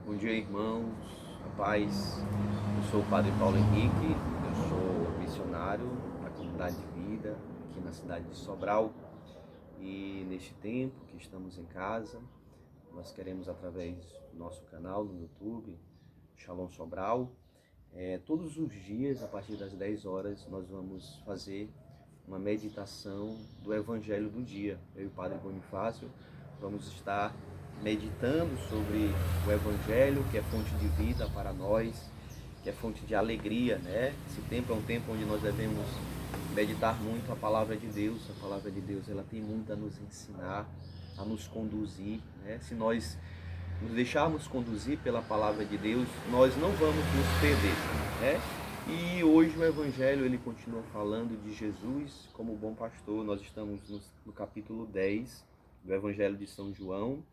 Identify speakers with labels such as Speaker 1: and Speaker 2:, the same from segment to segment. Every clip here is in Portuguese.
Speaker 1: Bom dia, irmãos, a paz. Eu sou o Padre Paulo Henrique, eu sou missionário na comunidade de vida aqui na cidade de Sobral. E neste tempo que estamos em casa, nós queremos, através do nosso canal no YouTube, Shalom Sobral, todos os dias, a partir das 10 horas, nós vamos fazer uma meditação do Evangelho do dia. Eu e o Padre Bonifácio vamos estar meditando sobre o Evangelho, que é fonte de vida para nós, que é fonte de alegria, né? Esse tempo é um tempo onde nós devemos meditar muito a palavra de Deus. A palavra de Deus, ela tem muito a nos ensinar, a nos conduzir, né? Se nós nos deixarmos conduzir pela palavra de Deus, nós não vamos nos perder, né? E hoje o Evangelho, ele continua falando de Jesus como bom pastor. Nós estamos no capítulo 10 do Evangelho de São João,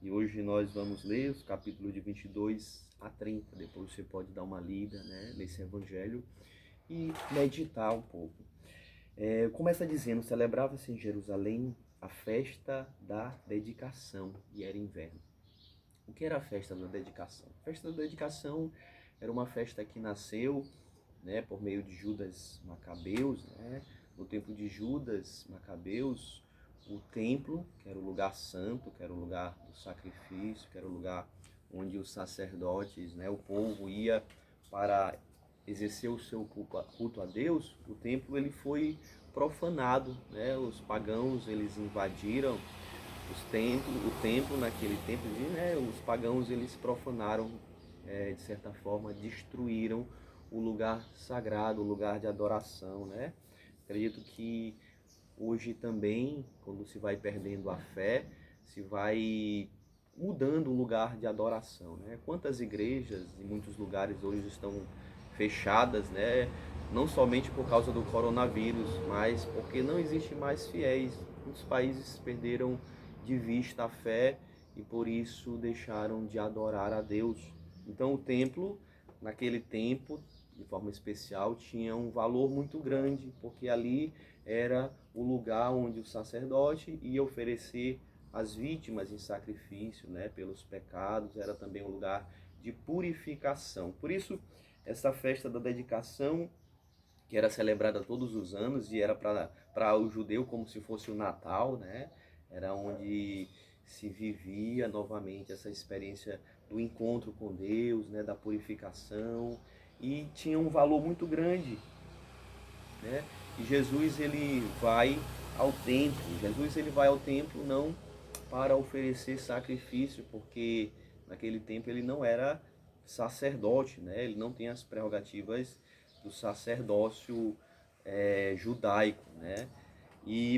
Speaker 1: e hoje nós vamos ler os capítulos de 22 a 30. Depois você pode dar uma lida, né, nesse Evangelho e meditar um pouco. Começa dizendo: celebrava-se em Jerusalém a festa da dedicação, e era inverno. O que era a festa da dedicação? A festa da dedicação era uma festa que nasceu, né, por meio de Judas Macabeus, né? No tempo de Judas Macabeus, o templo, que era o lugar santo, que era o lugar do sacrifício, que era o lugar onde os sacerdotes, né, o povo ia para exercer o seu culto a Deus, o templo ele foi profanado, né? Os pagãos, eles invadiram o templo naquele tempo, né, os pagãos eles profanaram, de certa forma, destruíram o lugar sagrado, o lugar de adoração, né? Acredito que hoje também, quando se vai perdendo a fé, se vai mudando o lugar de adoração, né? Quantas igrejas em muitos lugares hoje estão fechadas, né? Não somente por causa do coronavírus, mas porque não existe mais fiéis. Muitos países perderam de vista a fé e por isso deixaram de adorar a Deus. Então o templo, naquele tempo, de forma especial, tinha um valor muito grande, porque ali era o lugar onde o sacerdote ia oferecer as vítimas em sacrifício, né, pelos pecados. Era também um lugar de purificação. Por isso, essa festa da dedicação, que era celebrada todos os anos e era para o judeu como se fosse o Natal, né? Era onde se vivia novamente essa experiência do encontro com Deus, né, da purificação, e tinha um valor muito grande, né? E Jesus ele vai ao templo. Jesus ele vai ao templo não para oferecer sacrifício, porque naquele tempo ele não era sacerdote, né? Ele não tem as prerrogativas do sacerdócio judaico, né?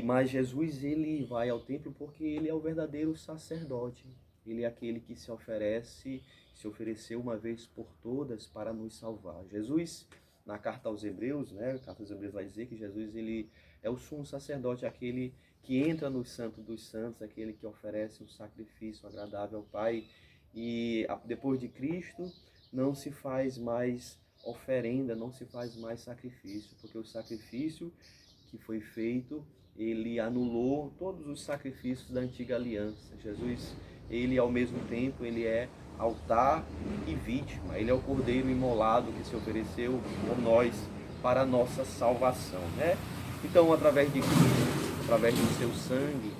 Speaker 1: Mas Jesus ele vai ao templo porque ele é o verdadeiro sacerdote. Ele é aquele que se ofereceu uma vez por todas para nos salvar. Jesus, na carta aos Hebreus, né? A carta aos Hebreus vai dizer que Jesus ele é o sumo sacerdote, aquele que entra no Santo dos Santos, aquele que oferece um sacrifício agradável ao Pai. E depois de Cristo não se faz mais oferenda, não se faz mais sacrifício, porque o sacrifício que foi feito, ele anulou todos os sacrifícios da antiga aliança. Jesus, ele ao mesmo tempo, ele é altar e vítima. Ele é o cordeiro imolado que se ofereceu por nós para a nossa salvação, né? Então, através de Cristo, através do seu sangue,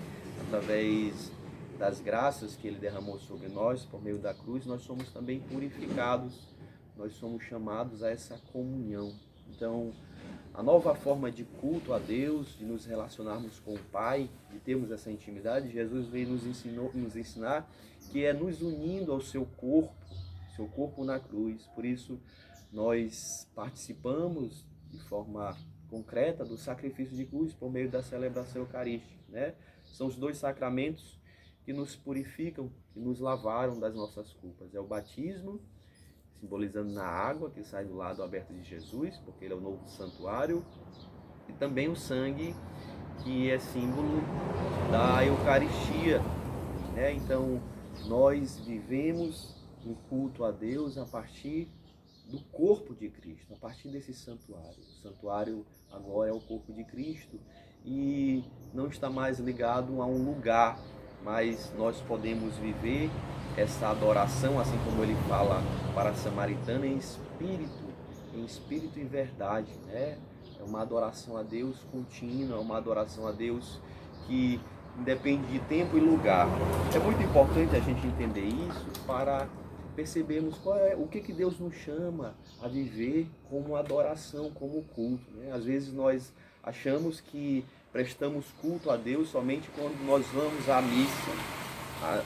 Speaker 1: através das graças que ele derramou sobre nós por meio da cruz, nós somos também purificados, nós somos chamados a essa comunhão. Então, a nova forma de culto a Deus, de nos relacionarmos com o Pai, de termos essa intimidade, Jesus veio nos ensinar que é nos unindo ao seu corpo na cruz. Por isso, nós participamos de forma concreta do sacrifício de cruz por meio da celebração eucarística, né? São os dois sacramentos que nos purificam, que nos lavaram das nossas culpas. É o batismo, simbolizando na água que sai do lado aberto de Jesus, porque ele é o novo santuário, e também o sangue, que é símbolo da Eucaristia, né? Então, nós vivemos um culto a Deus a partir do corpo de Cristo, a partir desse santuário. O santuário agora é o corpo de Cristo e não está mais ligado a um lugar, mas nós podemos viver essa adoração, assim como ele fala para a samaritana, em espírito e verdade, né? É uma adoração a Deus contínua, é uma adoração a Deus que independe de tempo e lugar. É muito importante a gente entender isso para percebermos o que Deus nos chama a viver como adoração, como culto, né? Às vezes nós achamos que prestamos culto a Deus somente quando nós vamos à missa,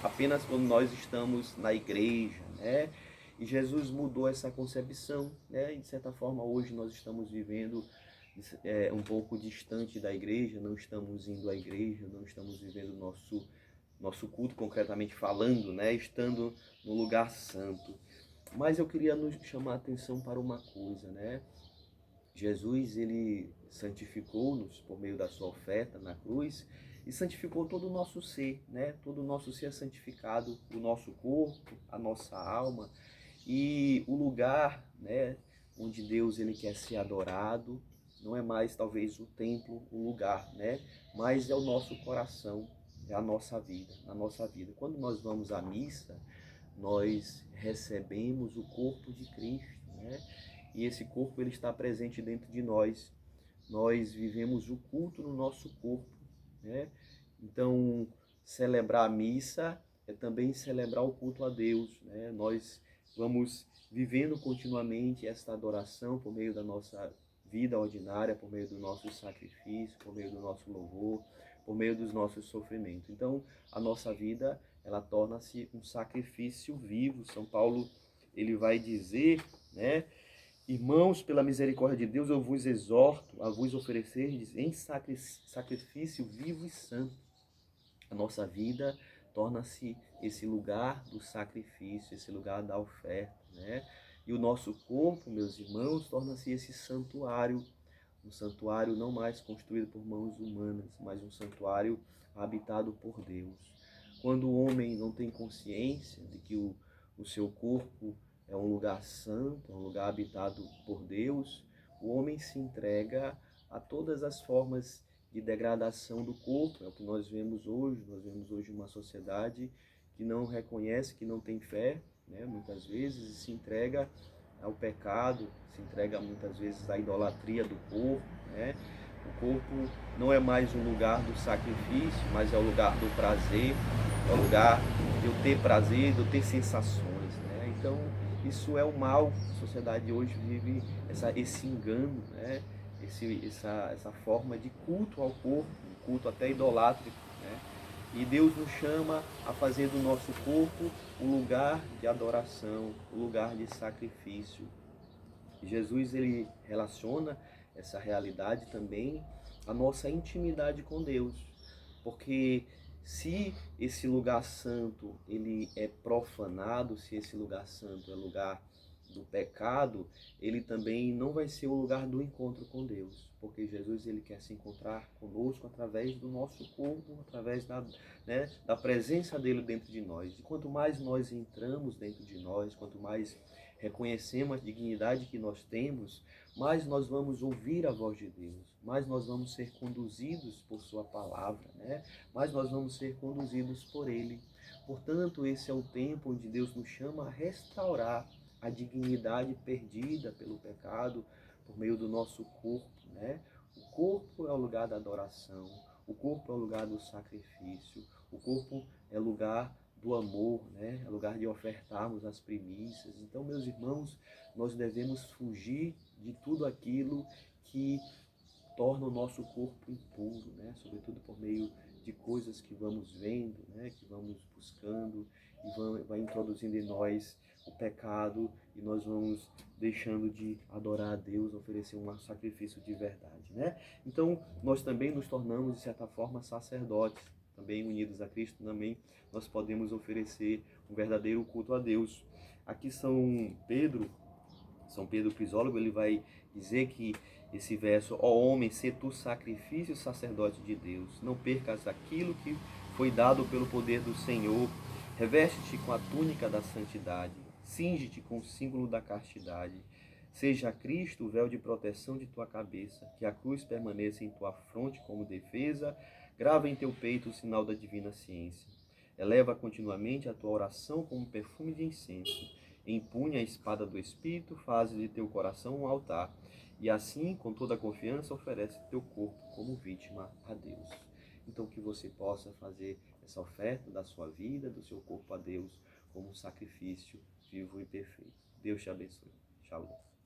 Speaker 1: apenas quando nós estamos na igreja, né? E Jesus mudou essa concepção, né? E de certa forma hoje nós estamos vivendo um pouco distante da igreja, não estamos indo à igreja, não estamos vivendo nosso culto concretamente falando, né? Estando no lugar santo. Mas eu queria nos chamar a atenção para uma coisa, né? Jesus, ele santificou-nos por meio da sua oferta na cruz e santificou todo o nosso ser, né? Todo o nosso ser é santificado, o nosso corpo, a nossa alma e o lugar, né, onde Deus ele quer ser adorado, não é mais talvez o templo, o lugar, né? Mas é o nosso coração, é a nossa vida, a nossa vida. Quando nós vamos à missa, nós recebemos o corpo de Cristo, né? E esse corpo ele está presente dentro de nós. Nós vivemos o culto no nosso corpo, né? Então, celebrar a missa é também celebrar o culto a Deus, né? Nós vamos vivendo continuamente esta adoração por meio da nossa vida ordinária, por meio do nosso sacrifício, por meio do nosso louvor, por meio dos nossos sofrimentos. Então, a nossa vida, ela torna-se um sacrifício vivo. São Paulo, ele vai dizer, né? Irmãos, pela misericórdia de Deus, eu vos exorto a vos oferecerdes em sacrifício vivo e santo. A nossa vida torna-se esse lugar do sacrifício, esse lugar da oferta, né? E o nosso corpo, meus irmãos, torna-se esse santuário, um santuário não mais construído por mãos humanas, mas um santuário habitado por Deus. Quando o homem não tem consciência de que o seu corpo é um lugar santo, é um lugar habitado por Deus, o homem se entrega a todas as formas de degradação do corpo. É o que nós vemos hoje uma sociedade que não reconhece, que não tem fé, né? Muitas vezes se entrega ao pecado, se entrega muitas vezes à idolatria do corpo, né? O corpo não é mais um lugar do sacrifício, mas é o lugar do prazer, é o lugar de eu ter prazer, de eu ter sensações, né? Então, isso é o mal. A sociedade hoje vive esse engano, né? Essa forma de culto ao corpo, um culto até idolátrico, né? E Deus nos chama a fazer do nosso corpo um lugar de adoração, um lugar de sacrifício. Jesus ele relaciona essa realidade também à nossa intimidade com Deus, porque se esse lugar santo ele é profanado, se esse lugar santo é lugar do pecado, ele também não vai ser o lugar do encontro com Deus, porque Jesus ele quer se encontrar conosco através do nosso corpo, através da presença dele dentro de nós. E quanto mais nós entramos dentro de nós, quanto mais reconhecemos a dignidade que nós temos, mais nós vamos ouvir a voz de Deus, mais nós vamos ser conduzidos por sua palavra, né? Mais nós vamos ser conduzidos por Ele. Portanto, esse é o tempo onde Deus nos chama a restaurar a dignidade perdida pelo pecado por meio do nosso corpo, né? O corpo é o lugar da adoração, o corpo é o lugar do sacrifício, o corpo é lugar do amor, né? É lugar de ofertarmos as primícias. Então, meus irmãos, nós devemos fugir de tudo aquilo que torna o nosso corpo impuro, né? Sobretudo por meio de coisas que vamos vendo, né? Que vamos buscando e vai introduzindo em nós o pecado e nós vamos deixando de adorar a Deus, oferecer um sacrifício de verdade, né? Então, nós também nos tornamos, de certa forma, sacerdotes, também unidos a Cristo, também nós podemos oferecer um verdadeiro culto a Deus. Aqui São Pedro Crisólogo, ele vai dizer que esse verso, ó homem, se tu sacrifício sacerdote de Deus, não percas aquilo que foi dado pelo poder do Senhor, reveste-te com a túnica da santidade, cinge-te com o símbolo da castidade, seja Cristo o véu de proteção de tua cabeça, que a cruz permaneça em tua fronte como defesa, grava em teu peito o sinal da divina ciência. Eleva continuamente a tua oração como perfume de incenso. Empunha a espada do Espírito, faze de teu coração um altar, e assim, com toda a confiança, oferece teu corpo como vítima a Deus. Então, que você possa fazer essa oferta da sua vida, do seu corpo a Deus, como um sacrifício vivo e perfeito. Deus te abençoe. Shalom.